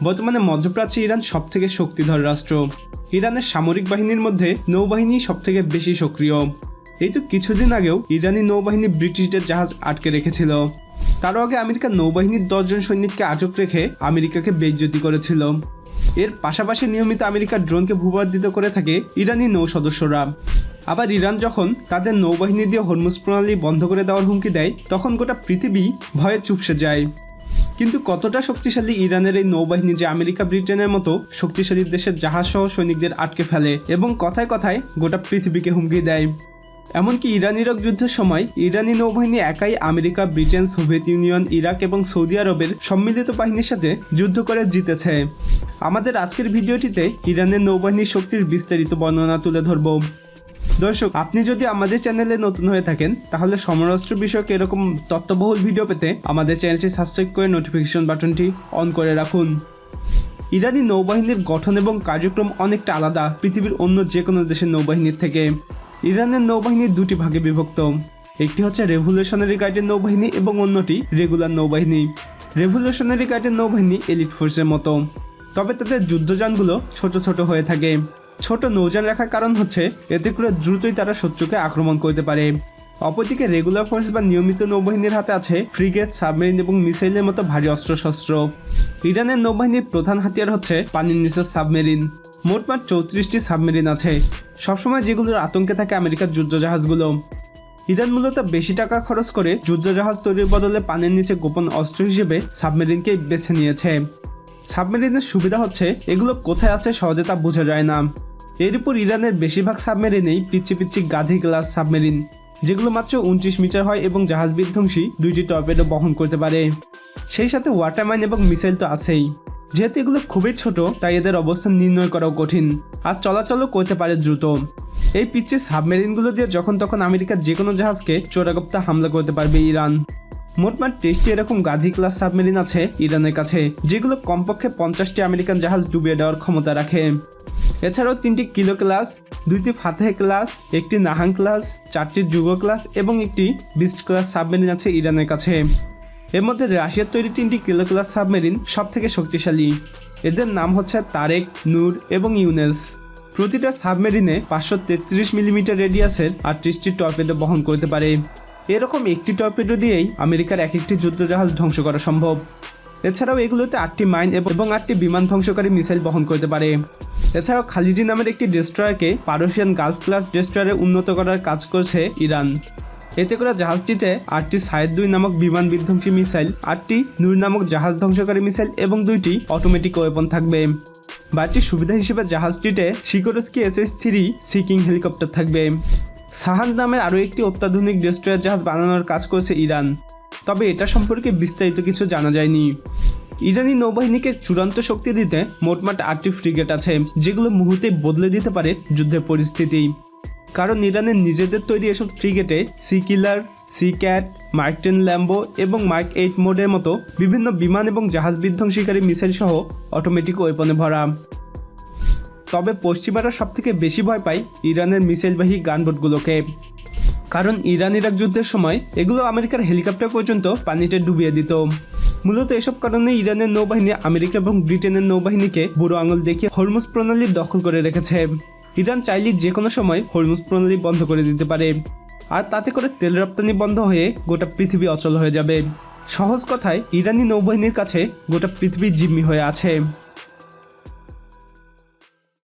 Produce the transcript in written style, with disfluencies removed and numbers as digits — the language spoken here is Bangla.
বর্তমানে মধ্যপ্রাচ্যে ইরান সবথেকে শক্তিধর রাষ্ট্র। ইরানের সামরিক বাহিনীর মধ্যে নৌবাহিনী সবথেকে বেশি সক্রিয়। এই তো কিছুদিন আগেও ইরানি নৌবাহিনী ব্রিটিশদের জাহাজ আটকে রেখেছিল। তারও আগে আমেরিকার নৌবাহিনীর 10 জন সৈনিককে আটক রেখে আমেরিকাকে বেইজ্জতি করেছিল। এর পাশাপাশি নিয়মিত আমেরিকার ড্রোনকে ভূপাতিত করে থাকে ইরানি নৌ সদস্যরা। আবার ইরান যখন তাদের নৌবাহিনী দিয়ে হরমুজ প্রণালী বন্ধ করে দেওয়ার হুমকি দেয়, তখন গোটা পৃথিবী ভয়ে চুপসে যায়। কিন্তু কতটা শক্তিশালী ইরানের এই নৌবাহিনী যে আমেরিকা ব্রিটেনের মতো শক্তিশালী দেশের জাহাজ সহ সৈনিকদের আটকে ফেলে এবং কথায় কথায় গোটা পৃথিবীকে হুমকি দেয়। এমনকি ইরান ইরাক যুদ্ধের সময় ইরানি নৌবাহিনী একাই America, Britain, Soviet union, Iraq এবং সৌদি আরবের সম্মিলিত বাহিনীর সাথে যুদ্ধ করে জিতেছে। আমাদের আজকের ভিডিওটিতে ইরানের নৌবাহিনীর শক্তির বিস্তারিত বর্ণনা তুলে ধরব। দর্শক, আপনি যদি আমাদের চ্যানেলে নতুন হয়ে থাকেন তাহলে সমরাস্ত্র বিষয়ক এরকম তথ্যবহুল ভিডিও পেতে আমাদের চ্যানেলটি সাবস্ক্রাইব করে নোটিফিকেশন বাটনটি অন করে রাখুন। ইরানি নৌবাহিনীর গঠন এবং কার্যক্রম অনেকটা আলাদা পৃথিবীর অন্য যে কোনো দেশের নৌবাহিনীর থেকে। ইরানের নৌবাহিনী দুটি ভাগে বিভক্ত। একটি হচ্ছে রেভলিউশনারি গার্ডের নৌবাহিনী এবং অন্যটি রেগুলার নৌবাহিনী। রেভলিউশনারি গার্ডের নৌবাহিনী এলিট ফোর্সের মতো, তবে তাদের যুদ্ধযানগুলো ছোট ছোট হয়ে থাকে। ছোট নৌযান রাখার কারণ হচ্ছে এতে করে দ্রুতই তারা শত্রুকে আক্রমণ করতে পারে। অপরদিকে রেগুলার ফোর্স বা নিয়মিত নৌবাহিনীর হাতে আছে ফ্রিগেট, সাবমেরিন এবং মিসাইলের মতো ভারী অস্ত্রশস্ত্র। ইরানের নৌবাহিনীর প্রধান হাতিয়ার হচ্ছে পানির নিচের সাবমেরিন। মোটমাট 34টি সাবমেরিন আছে, সবসময় যেগুলোর আতঙ্কে থাকে আমেরিকার যুদ্ধজাহাজগুলো। ইরান মূলত বেশি টাকা খরচ করে যুদ্ধজাহাজ তৈরির বদলে পানির নিচে গোপন অস্ত্র হিসেবে সাবমেরিনকে বেছে নিয়েছে। সাবমেরিনের সুবিধা হচ্ছে এগুলো কোথায় আছে সহজে তা বোঝা যায় না। এর উপর ইরানের বেশিরভাগ সাবমেরিনেই পিচ্ছি পিচ্ছি গাধি ক্লাস সাবমেরিন, যেগুলো মাত্র 29 মিটার হয় এবং জাহাজ বিধ্বংসী 2টি টর্পেডো বহন করতে পারে। সেই সাথে ওয়াটার মাইন এবং মিসাইল তো আছেই। যেহেতু এগুলো খুবই ছোট, তাই এদের অবস্থান নির্ণয় করাও কঠিন, আর চলাচলও করতে পারে দ্রুত। এই পিচ্ছি সাবমেরিনগুলো দিয়ে যখন তখন আমেরিকার যে কোনো জাহাজকে চোরাগোপ্তা হামলা করতে পারবে ইরান। মোটমাট 23টি এরকম গাধি ক্লাস সাবমেরিন আছে ইরানের কাছে, যেগুলো কমপক্ষে 50টি আমেরিকান জাহাজ ডুবিয়ে দেওয়ার ক্ষমতা রাখে। এছাড়াও 3টি কিলো ক্লাস, 2টি ফাতেহ ক্লাস, 1টি নাহাং ক্লাস, 4টি যুগো ক্লাস এবং 1টি বিস্ট ক্লাস সাবমেরিন আছে ইরানের কাছে। এর মধ্যে রাশিয়ার তৈরি 3টি কিলো ক্লাস সাবমেরিন সব থেকে শক্তিশালী। এদের নাম হচ্ছে তারেক, নূর এবং ইউনেস। প্রতিটা সাবমেরিনে 533 মিলিমিটার রেডিয়াসের 38টি টর্পেডো বহন করতে পারে। এরকম একটি টর্পেডো দিয়েই আমেরিকার এক একটি যুদ্ধজাহাজ ধ্বংস করা সম্ভব। এছাড়াও এগুলোতে 8টি মাইন এবং 8টি বিমান ধ্বংসকারী মিসাইল বহন করতে পারে। এছাড়াও খালিজি নামের একটি ডেস্ট্রয়ারকে পারসিয়ান গালফ ক্লাস ডেস্ট্রয়ারে উন্নত করার কাজ করছে ইরান। এতে করে জাহাজটিতে 8টি সায়েদ 2 নামক বিমান বিধ্বংসী মিসাইল, 8টি নূর নামক জাহাজ ধ্বংসকারী মিসাইল এবং 2টি অটোমেটিক ওয়েপন থাকবে। বাড়তি সুবিধা হিসেবে জাহাজটিতে সিকোরস্কি SS-3 সিকিং হেলিকপ্টার থাকবে। সাহান নামের আরও একটি অত্যাধুনিক ডেস্ট্রয়ার জাহাজ বানানোর কাজ করছে ইরান, তবে এটা সম্পর্কে বিস্তারিত কিছু জানা যায়নি। ইরানি নৌবাহিনীকে চূড়ান্ত শক্তি দিতে মোটমাট 8টি ফ্রিগেট আছে, যেগুলো মুহূর্তেই বদলে দিতে পারে যুদ্ধের পরিস্থিতি। কারণ ইরানের নিজেদের তৈরি এসব ফ্রিগেটে সি কিলার, সি ক্যাট, মার্ক 10 ল্যাম্বো এবং মার্ক 8 মোডের মতো বিভিন্ন বিমান এবং জাহাজ বিধ্বংসীকারী মিসাইল সহ অটোমেটিক ওয়েপনে ভরা। তবে পশ্চিমারা সবথেকে বেশি ভয় পায় ইরানের মিসাইলবাহী গানবোটগুলোকে, কারণ ইরান ইরাক যুদ্ধের সময় এগুলো আমেরিকার হেলিকপ্টার পর্যন্ত পানিতে ডুবিয়ে দিত। মূলত এসব কারণে ইরানের নৌবাহিনী আমেরিকা এবং ব্রিটেনের নৌবাহিনীকে বুড়ো আঙুল দেখিয়ে হরমুজ প্রণালী দখল করে রেখেছে। ইরান চাইলে যে কোনো সময় হরমুজ প্রণালী বন্ধ করে দিতে পারে, আর তাতে করে তেল রপ্তানি বন্ধ হয়ে গোটা পৃথিবী অচল হয়ে যাবে। সহজ কথায় ইরানি নৌবাহিনীর কাছে গোটা পৃথিবী জিম্মি হয়ে আছে।